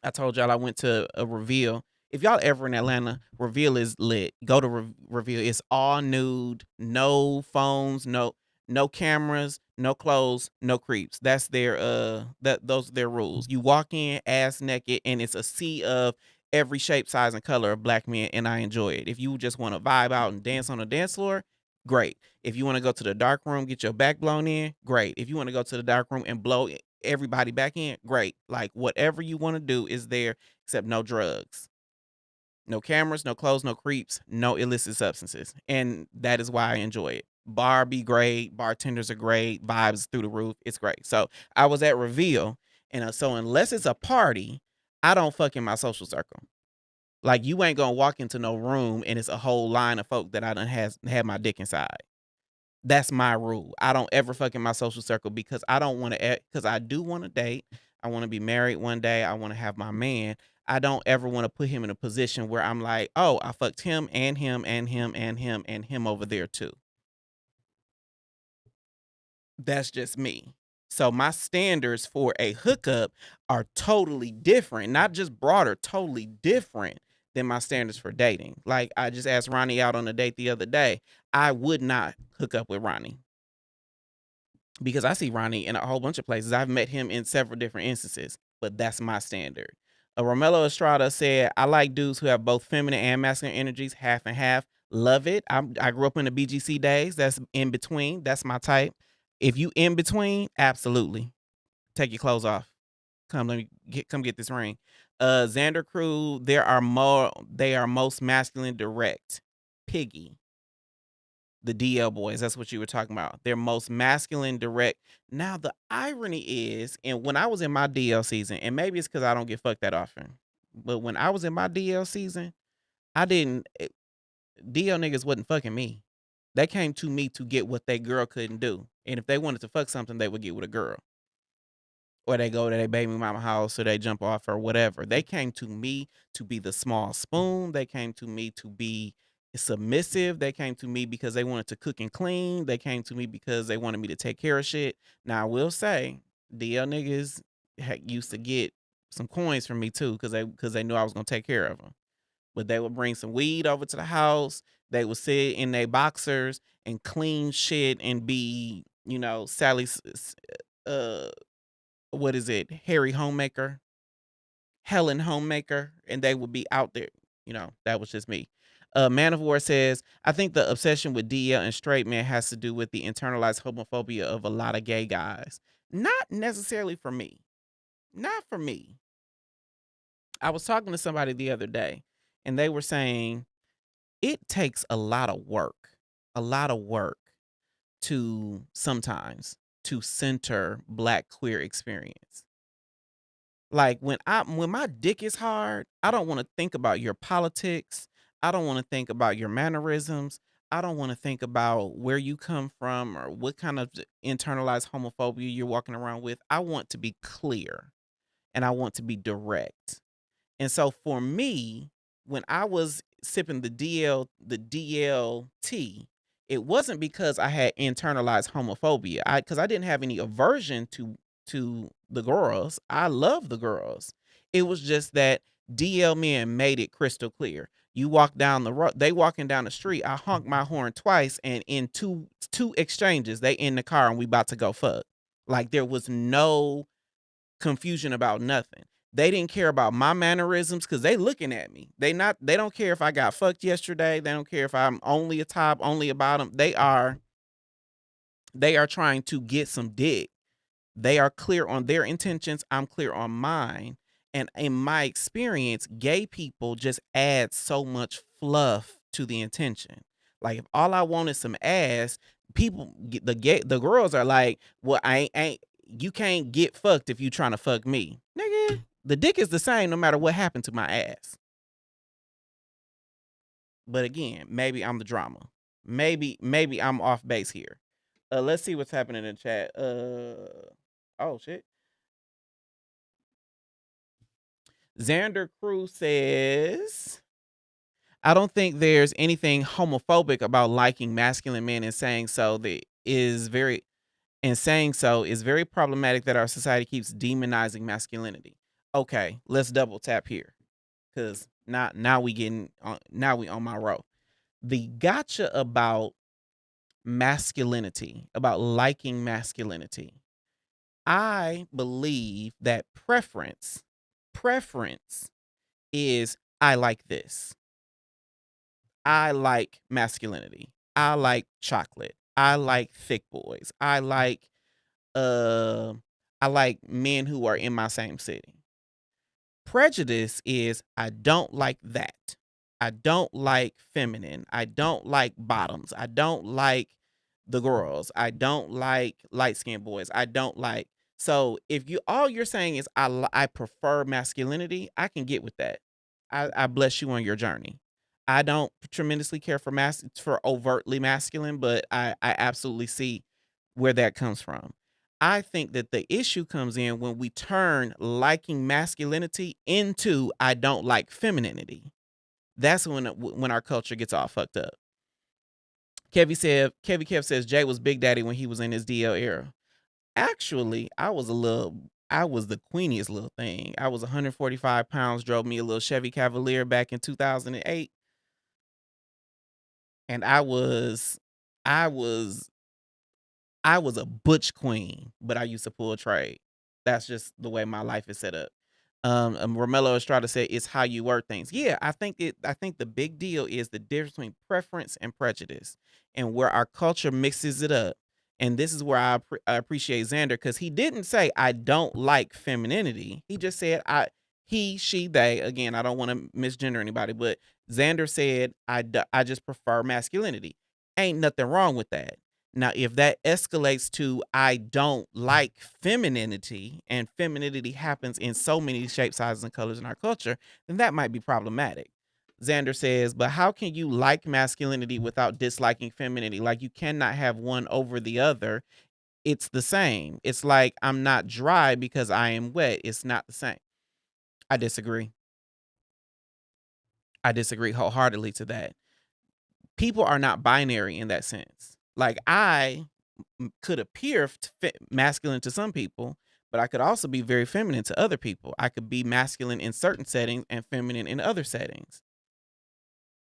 I told y'all I went to a reveal. If y'all ever in Atlanta, reveal is lit. Go to reveal. It's all nude, no phones, no cameras, no clothes, no creeps. That's those are their rules. You walk in ass naked and it's a sea of every shape, size, and color of black men, and I enjoy it. If you just want to vibe out and dance on the dance floor, great. If you want to go to the dark room, get your back blown in, great. If you want to go to the dark room and blow everybody back in, great. Like whatever you want to do is there, except no drugs. No cameras, no clothes, no creeps, no illicit substances. And that is why I enjoy it. Bar be great, bartenders are great, vibes through the roof. It's great. So I was at reveal, and so unless it's a party, I don't fuck in my social circle. Like you ain't gonna walk into no room and it's a whole line of folk that I done had my dick inside. That's my rule. I don't ever fuck in my social circle because I don't want to, because I do want to date. I want to be married one day. I want to have my man. I don't ever want to put him in a position where I'm like, oh, I fucked him and him and him and him and him over there too. That's just me. So my standards for a hookup are totally different, not just broader, totally different than my standards for dating. Like I just asked Ronnie out on a date the other day. I would not hook up with Ronnie because I see Ronnie in a whole bunch of places. I've met him in several different instances, but that's my standard. Romello Estrada said, I like dudes who have both feminine and masculine energies, half and half. Love it. I grew up in the BGC days. That's in between. That's my type. If you in between, absolutely. Take your clothes off. Come get this ring. Xander Crew, they are most masculine direct. Piggy. The DL boys, that's what you were talking about. They're most masculine direct. Now the irony is, and when I was in my DL season, and maybe it's because I don't get fucked that often, but when I was in my DL season, DL niggas wasn't fucking me. They came to me to get what they girl couldn't do. And if they wanted to fuck something, they would get with a girl. or they go to their baby mama house or they jump off or whatever. They came to me to be the small spoon. They came to me to be submissive. They came to me because they wanted to cook and clean. They came to me because they wanted me to take care of shit. Now I will say, DL niggas used to get some coins from me too, because they knew I was gonna take care of them. But they would bring some weed over to the house. They would sit in their boxers and clean shit and be, Sally's, uh, what is it, Harry Homemaker, Helen Homemaker, and they would be out there. That was just me. Man of War says, I think the obsession with DL and straight men has to do with the internalized homophobia of a lot of gay guys. Not necessarily for me. Not for me. I was talking to somebody the other day, and they were saying it takes a lot of work to sometimes to center Black queer experience. Like when my dick is hard, I don't want to think about your politics. I don't want to think about your mannerisms. I don't want to think about where you come from or what kind of internalized homophobia you're walking around with. I want to be clear and I want to be direct. And so for me, when I was sipping the DLT, it wasn't because I had internalized homophobia. Because I didn't have any aversion to the girls. I love the girls. It was just that DL men made it crystal clear. You walk down the road, they walking down the street. I honked my horn twice, and in two exchanges, they in the car and we about to go fuck. Like there was no confusion about nothing. They didn't care about my mannerisms because they looking at me. They don't care if I got fucked yesterday. They don't care if I'm only a top, only a bottom. They are trying to get some dick. They are clear on their intentions. I'm clear on mine. And in my experience, gay people just add so much fluff to the intention. Like if all I want is some ass, the girls are like, well, I ain't you can't get fucked if you trying to fuck me. Nigga, the dick is the same no matter what happened to my ass. But again, maybe I'm the drama. Maybe I'm off base here. Let's see what's happening in the chat. Oh shit. Xander Cruz says, I don't think there's anything homophobic about liking masculine men and saying so is very problematic that our society keeps demonizing masculinity. Okay, let's double tap here. Cause now we on my row. The gotcha about masculinity, about liking masculinity. I believe that preference is I like this. I like masculinity. I like chocolate. I like thick boys. I like men who are in my same city. Prejudice is I don't like that. I don't like feminine. I don't like bottoms. I don't like the girls. I don't like light-skinned boys. I don't like. So if all you're saying is I prefer masculinity, I can get with that. I bless you on your journey. I don't tremendously care for overtly masculine, but I absolutely see where that comes from. I think that the issue comes in when we turn liking masculinity into I don't like femininity. That's when our culture gets all fucked up. Kevy Kev says Jay was Big Daddy when he was in his DL era. Actually, I was the queeniest little thing. I was 145 pounds, drove me a little Chevy Cavalier back in 2008. And I was a butch queen, but I used to pull a trade. That's just the way my life is set up. Romello Estrada said it's how you word things. Yeah, I think the big deal is the difference between preference and prejudice, and where our culture mixes it up. And this is where I appreciate Xander, because he didn't say I don't like femininity. He just said he, she, they. Again, I don't want to misgender anybody, but Xander said I just prefer masculinity. Ain't nothing wrong with that. Now, if that escalates to I don't like femininity, and femininity happens in so many shapes, sizes, and colors in our culture, then that might be problematic. Xander says, but how can you like masculinity without disliking femininity? Like you cannot have one over the other. it's the same. It's like I'm not dry because I am wet. It's not the same. I disagree. I disagree wholeheartedly to that. People are not binary in that sense. Like I could appear masculine to some people, but I could also be very feminine to other people. I could be masculine in certain settings and feminine in other settings.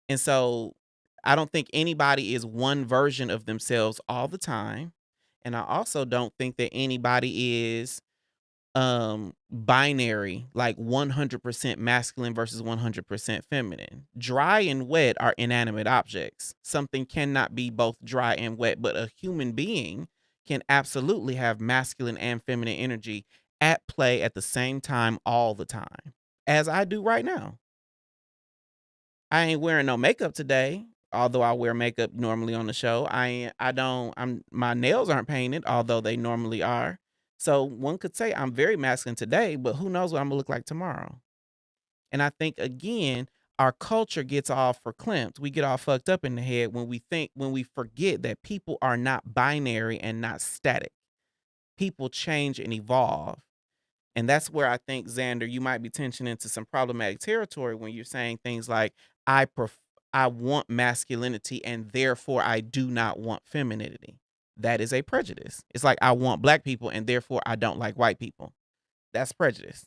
And so I don't think anybody is one version of themselves all the time. And I also don't think that anybody is binary, like 100% masculine versus 100% feminine. Dry and wet are inanimate objects. Something cannot be both dry and wet, but a human being can absolutely have masculine and feminine energy at play at the same time all the time, as I do right now. I ain't wearing no makeup today, although I wear makeup normally on the show. My nails aren't painted, although they normally are. So one could say I'm very masculine today, but who knows what I'm gonna look like tomorrow. And I think again, our culture gets all verklempt. We get all fucked up in the head when we forget that people are not binary and not static. People change and evolve. And that's where I think, Xander, you might be tension into some problematic territory when you're saying things like, I pref- I want masculinity and therefore I do not want femininity. That is a prejudice. It's like I want black people and therefore I don't like white people. That's prejudice.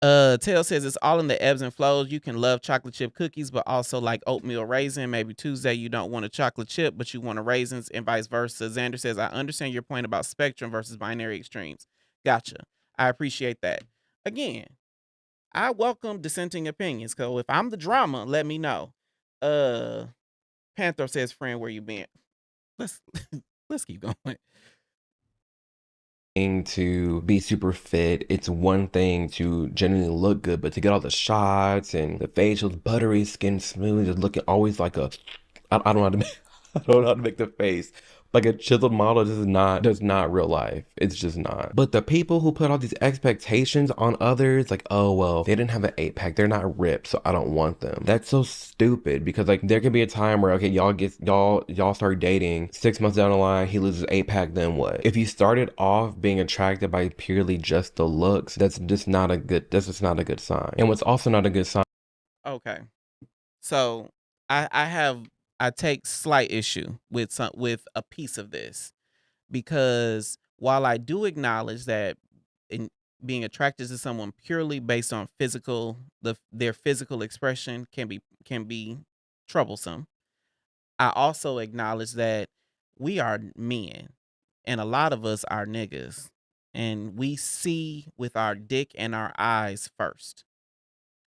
Tail says it's all in the ebbs and flows. You can love chocolate chip cookies, but also like oatmeal raisin. Maybe Tuesday you don't want a chocolate chip, but you want a raisins, and vice versa. Xander says, I understand your point about spectrum versus binary extremes. Gotcha. I appreciate that. Again, I welcome dissenting opinions. So if I'm the drama, let me know. Panther says, friend, where you been? Let's let's keep going. To be super fit, it's one thing to genuinely look good, but to get all the shots and the facials, buttery skin, smooth, just looking always like a, I don't know how to make, I don't know how to make the face. Like a chiseled model does not real life. It's just not. But the people who put all these expectations on others, like, oh well, they didn't have an 8-pack, they're not ripped, so I don't want them. That's so stupid, because like there could be a time where okay, y'all start dating, 6 months down the line, he loses 8-pack, then what? If you started off being attracted by purely just the looks, that's just not a good sign. And what's also not a good sign. Okay. So I take slight issue with a piece of this, because while I do acknowledge that in being attracted to someone purely based on their physical expression can be troublesome, I also acknowledge that we are men and a lot of us are niggas, and we see with our dick and our eyes first.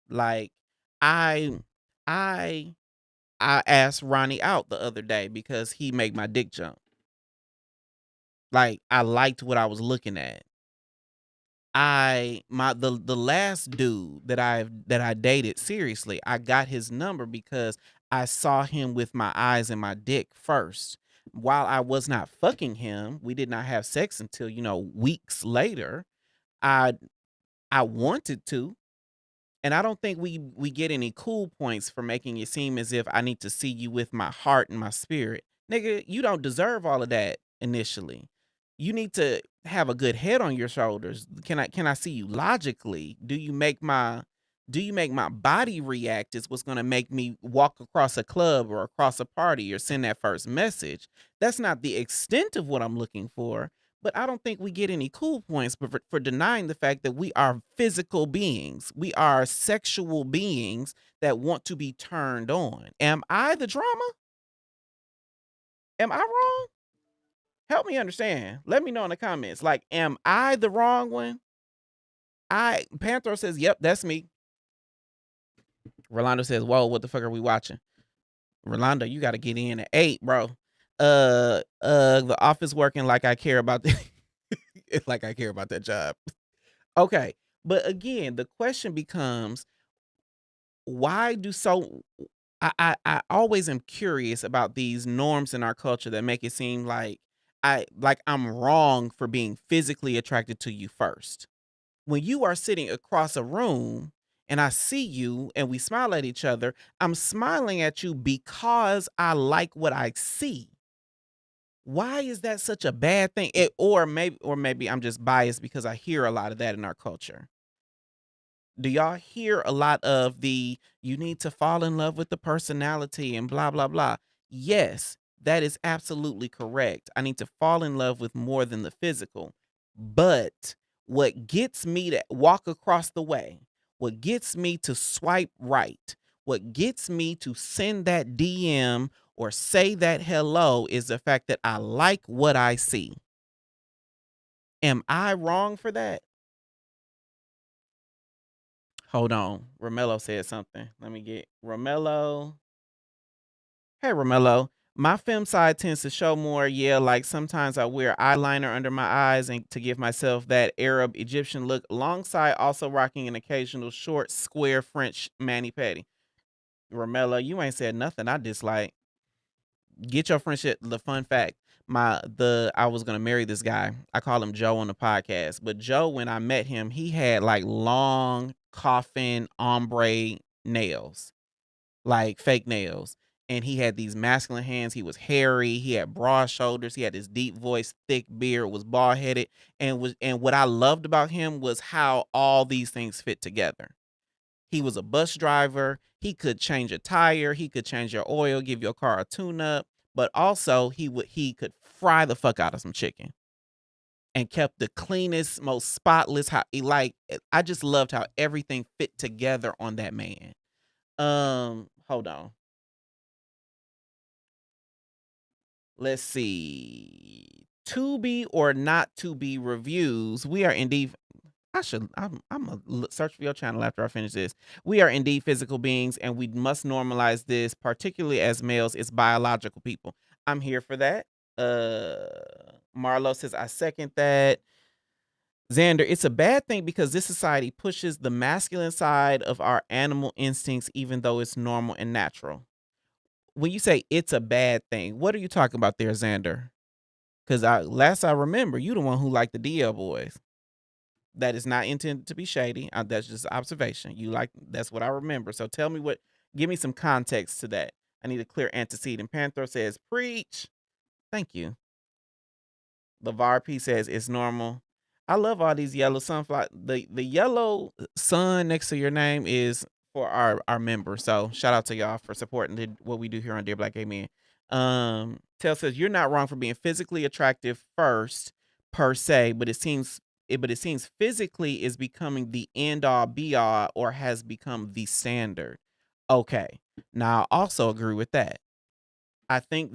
Like I I I asked Ronnie out the other day because he made my dick jump. Like I liked what I was looking at. The last dude that I dated seriously, I got his number because I saw him with my eyes and my dick first. While I was not fucking him, we did not have sex until, weeks later. I I wanted to, and I don't think we get any cool points for making it seem as if I need to see you with my heart and my spirit. Nigga, you don't deserve all of that initially. You need to have a good head on your shoulders. Can I see you logically? Do you make my body react is what's gonna make me walk across a club or across a party or send that first message. That's not the extent of what I'm looking for. But I don't think we get any cool points for denying the fact that we are physical beings. We are sexual beings that want to be turned on. Am I the drama? Am I wrong? Help me understand. Let me know in the comments. Like, am I the wrong one? Panther says, yep, that's me. Rolando says, whoa, what the fuck are we watching? Rolando, you got to get in at 8, bro. The office working like I care about like I care about that job. Okay. But again, the question becomes, why do so I always am curious about these norms in our culture that make it seem like I'm wrong for being physically attracted to you first. When you are sitting across a room and I see you and we smile at each other, I'm smiling at you because I like what I see. Why is that such a bad thing? Or maybe I'm just biased because I hear a lot of that in our culture. Do y'all hear a lot of the you need to fall in love with the personality and blah blah blah? Yes, that is absolutely correct. I need to fall in love with more than the physical. But what gets me to walk across the way, what gets me to swipe right, what gets me to send that DM or say that hello is the fact that I like what I see. Am I wrong for that? Hold on. Romello said something. Let me get Romello. Hey, Romello. My femme side tends to show more. Yeah, like sometimes I wear eyeliner under my eyes and to give myself that Arab Egyptian look, alongside also rocking an occasional short, square French mani pedi. Romello, you ain't said nothing I dislike. Get your friendship. The fun fact, I was gonna marry this guy. I call him Joe on the podcast, but Joe, when I met him, he had like long coffin ombre nails, like fake nails, and he had these masculine hands. He was hairy. He had broad shoulders. He had this deep voice, thick beard. Was bald headed, and what I loved about him was how all these things fit together. He was a bus driver. He could change a tire. He could change your oil, give your car a tune up. But also he could fry the fuck out of some chicken and kept the cleanest, most spotless. I just loved how everything fit together on that man. Hold on. Let's see. To be or not to be reviews. We are indeed I'm gonna search for your channel after I finish this. We are indeed physical beings, and we must normalize this, particularly as males. It's biological people. I'm here for that. Marlo says I second that. Xander, it's a bad thing because this society pushes the masculine side of our animal instincts, even though it's normal and natural. When you say it's a bad thing, what are you talking about there, Xander? Because last I remember, you the one who liked the DL boys. That is not intended to be shady. That's just observation. That's what I remember. So give me some context to that. I need a clear antecedent. Panther says, preach. Thank you. LeVar P says, it's normal. I love all these yellow sunflower. The yellow sun next to your name is for our members. So shout out to y'all for supporting what we do here on Dear Black Gay Men. Tell says, you're not wrong for being physically attractive first per se, but it seems physically is becoming the end all be all or has become the standard. Okay. Now I also agree with that. I think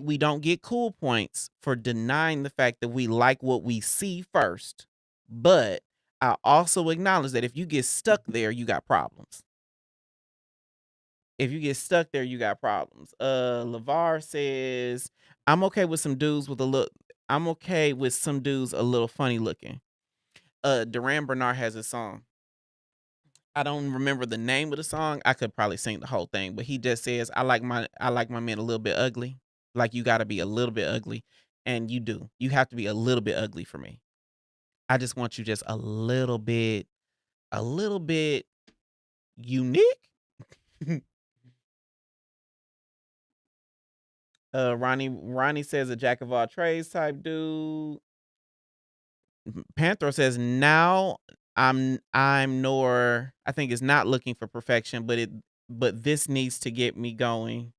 we don't get cool points for denying the fact that we like what we see first. But I also acknowledge that if you get stuck there, you got problems. If you get stuck there, you got problems. LeVar says, I'm okay with some dudes with a look. I'm okay with some dudes a little funny looking. Duran Bernard has a song. I don't remember the name of the song. I could probably sing the whole thing, but he just says, I like my men a little bit ugly. Like you gotta be a little bit ugly. And you do. You have to be a little bit ugly for me. I just want you just a little bit unique. Ronnie says a jack of all trades type dude. Panther says now I'm nor I think is not looking for perfection, but this needs to get me going.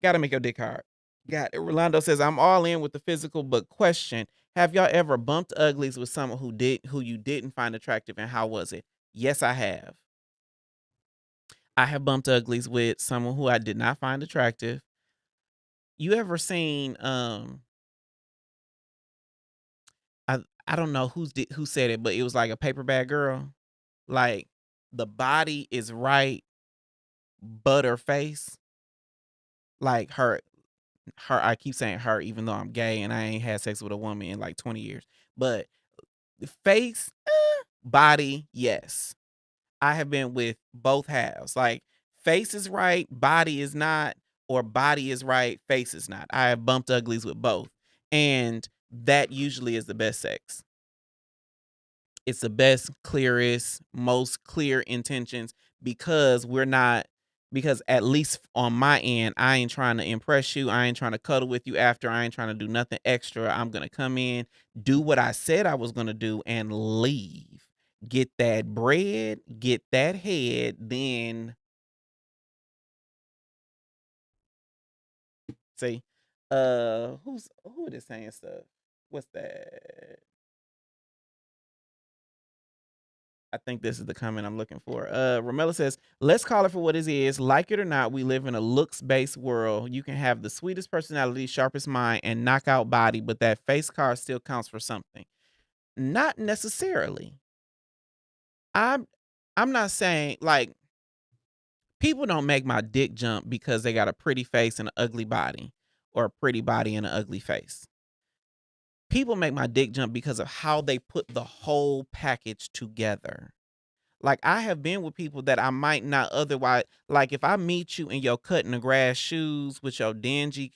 Gotta make your dick hard. Got it. Rolando says I'm all in with the physical, but question: have y'all ever bumped uglies with someone who you didn't find attractive, and how was it? Yes, I have. I have bumped uglies with someone who I did not find attractive. You ever seen I don't know who said it, but it was like a paper bag girl. Like the body is right, but her face, like her I keep saying her even though I'm gay and I ain't had sex with a woman in like 20 years. But the face, body, yes. I have been with both halves. Like face is right, body is not, or body is right, face is not. I have bumped uglies with both. And that usually is the best sex. It's the best, clearest, most clear intentions because because at least on my end, I ain't trying to impress you. I ain't trying to cuddle with you after. I ain't trying to do nothing extra. I'm going to come in, do what I said I was going to do, and leave. Get that bread, get that head, then see. Who is saying stuff? What's that? I think this is the comment I'm looking for. Ramela says, let's call it for what it is. Like it or not, we live in a looks-based world. You can have the sweetest personality, sharpest mind, and knockout body, but that face card still counts for something. Not necessarily. I'm not saying, like, people don't make my dick jump because they got a pretty face and an ugly body, or a pretty body and an ugly face. People make my dick jump because of how they put the whole package together. Like, I have been with people that I might not otherwise, like, if I meet you in your cut in the grass shoes with your dingy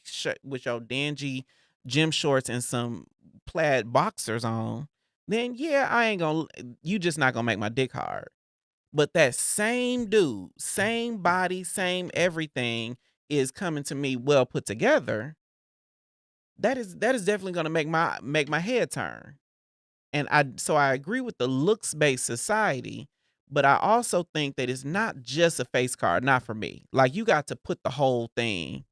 gym shorts and some plaid boxers on, then yeah, you just not gonna make my dick hard. But that same dude, same body, same everything is coming to me well put together. That is definitely gonna make my head turn. And I agree with the looks-based society, but I also think that it's not just a face card, not for me. Like, you got to put the whole thing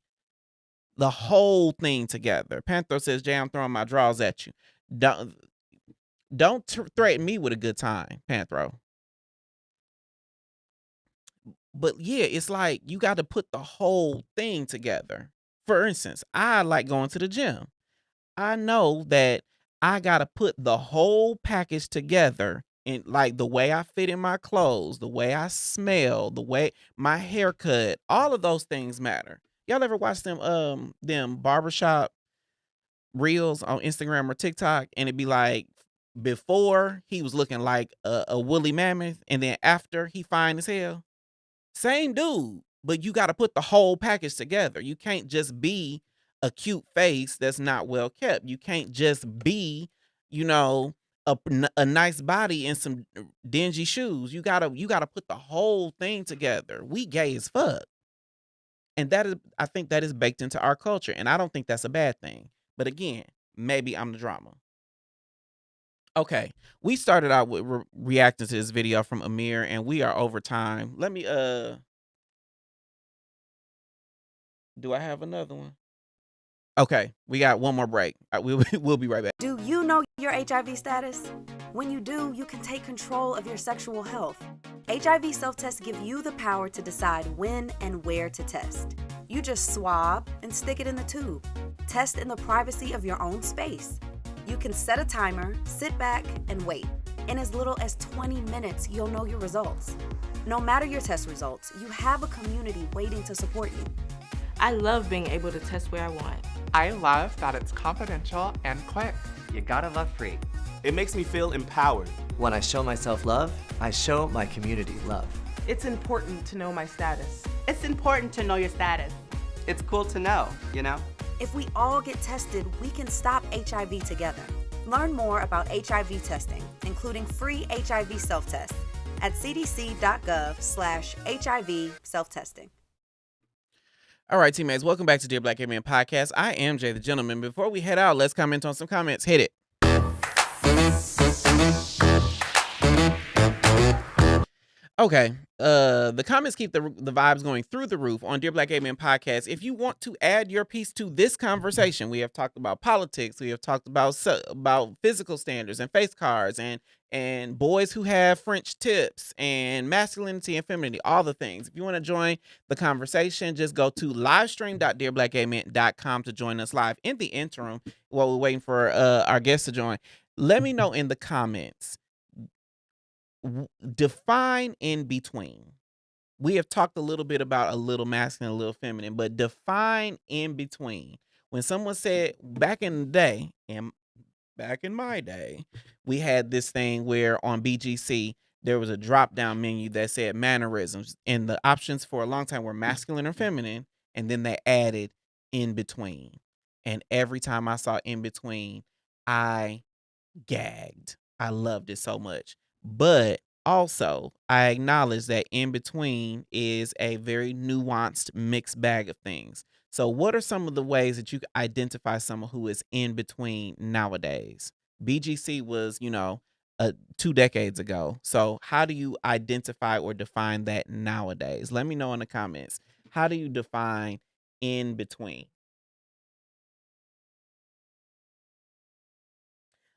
together. Panther says, Jay, I'm throwing my draws at you. Don't threaten me with a good time, Panthro. But yeah, it's like you got to put the whole thing together. For instance, I like going to the gym. I know that I got to put the whole package together, in like the way I fit in my clothes, the way I smell, the way my haircut, all of those things matter. Y'all ever watch them barbershop reels on Instagram or TikTok, and it'd be like, before he was looking like a woolly mammoth, and then after he fine as hell? Same dude, but you got to put the whole package together. You can't just be a cute face that's not well kept. You can't just be, a nice body and some dingy shoes. You gotta put the whole thing together. We gay as fuck, and I think that is baked into our culture, and I don't think that's a bad thing. But again, maybe I'm the drama. Okay, we started out with reacting to this video from Amir, and we are over time. Let me do I have another one? Okay, we got one more break. We'll be right back. Do you know your HIV status? When you do, you can take control of your sexual health. HIV self-tests give you the power to decide when and where to test. You just swab and stick it in the tube. Test in the privacy of your own space. You can set a timer, sit back, and wait. In as little as 20 minutes, you'll know your results. No matter your test results, you have a community waiting to support you. I love being able to test where I want. I love that it's confidential and quick. You gotta love free. It makes me feel empowered. When I show myself love, I show my community love. It's important to know my status. It's important to know your status. It's cool to know, you know? If we all get tested, we can stop HIV together. Learn more about HIV testing, including free HIV self-tests, at cdc.gov/HIV self-testing. All right, teammates, welcome back to Dear Black Gay Men Podcast. I am Jay the Gentleman. Before we head out, let's comment on some comments. Hit it. Okay, the comments keep the vibes going through the roof on Dear Black Gay Men Podcast. If you want to add your piece to this conversation, we have talked about politics, we have talked about physical standards and face cards and boys who have French tips and masculinity and femininity, all the things. If you want to join the conversation, just go to livestream.dearblackgaymen.com to join us live. In the interim, while we're waiting for our guests to join, let me know in the comments. Define in between. We have talked a little bit about a little masculine, a little feminine, but define in between. When someone said back in the day, and back in my day, we had this thing where on BGC there was a drop down menu that said mannerisms, and the options for a long time were masculine or feminine, and then they added in between. And every time I saw in between, I gagged. I loved it so much. But also, I acknowledge that in between is a very nuanced mixed bag of things. So, what are some of the ways that you can identify someone who is in between nowadays? BGC was, 2 decades ago. So, how do you identify or define that nowadays? Let me know in the comments. How do you define in between?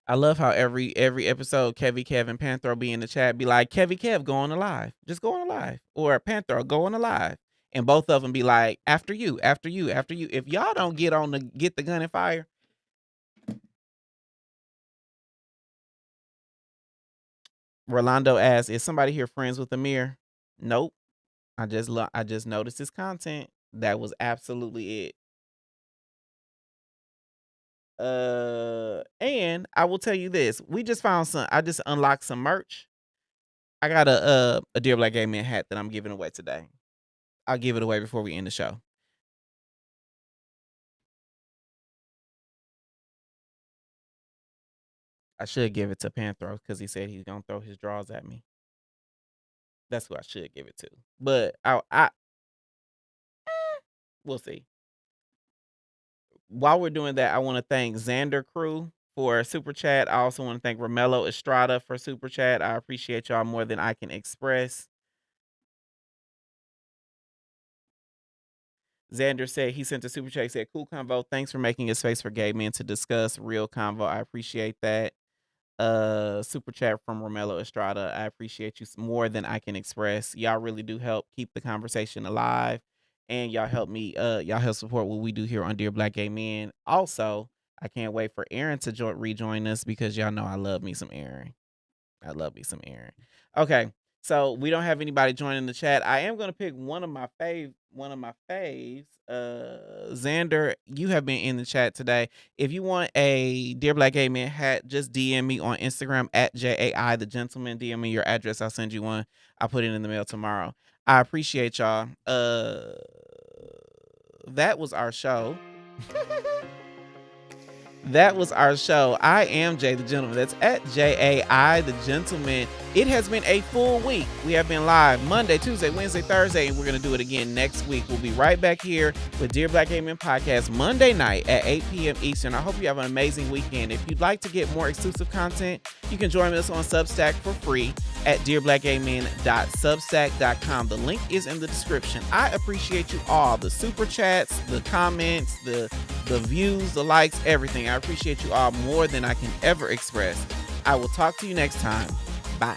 I love how every episode, Kevy Kev and Panthro be in the chat, be like, Kevy Kev, go on a live. Just go on a live. Or Panthro, go on a live. And both of them be like, after you, after you, after you. If y'all don't get the gun and fire. Rolando asks, is somebody here friends with Amir? Nope. I just noticed his content. That was absolutely it. And I will tell you this. I just unlocked some merch. I got a Dear Black Gay Man hat that I'm giving away today. I'll give it away before we end the show. I should give it to Panthro because he said he's gonna throw his drawers at me. That's who I should give it to. But we'll see. While we're doing that, I want to thank Xander Crew for super chat. I also want to thank Romello Estrada for super chat. I appreciate y'all more than I can express. Xander said he sent a super chat. He said, cool convo. Thanks for making a space for gay men to discuss real convo. I appreciate that. Super chat from Romello Estrada. I appreciate you more than I can express. Y'all really do help keep the conversation alive. And y'all help me, y'all help support what we do here on Dear Black Gay Men. Also, I can't wait for Aaron to rejoin us because y'all know I love me some Aaron. I love me some Aaron. Okay. So we don't have anybody joining the chat. I am gonna pick one of my faves. Xander, you have been in the chat today. If you want a Dear Black Gay Man hat, just DM me on Instagram at JAI the Gentleman. DM me your address. I'll send you one. I'll put it in the mail tomorrow. I appreciate y'all. That was our show. That was our show. I am Jay the Gentleman. That's at JAI the Gentleman. It has been a full week. We have been live Monday, Tuesday, Wednesday, Thursday, and we're going to do it again next week. We'll be right back here with Dear Black Gay Men Podcast Monday night at 8 p.m. Eastern. I hope you have an amazing weekend. If you'd like to get more exclusive content, you can join us on Substack for free at dearblackgaymen.substack.com. The link is in the description. I appreciate you all. The super chats, the comments, the views, the likes, everything. I appreciate you all more than I can ever express. I will talk to you next time. Bye.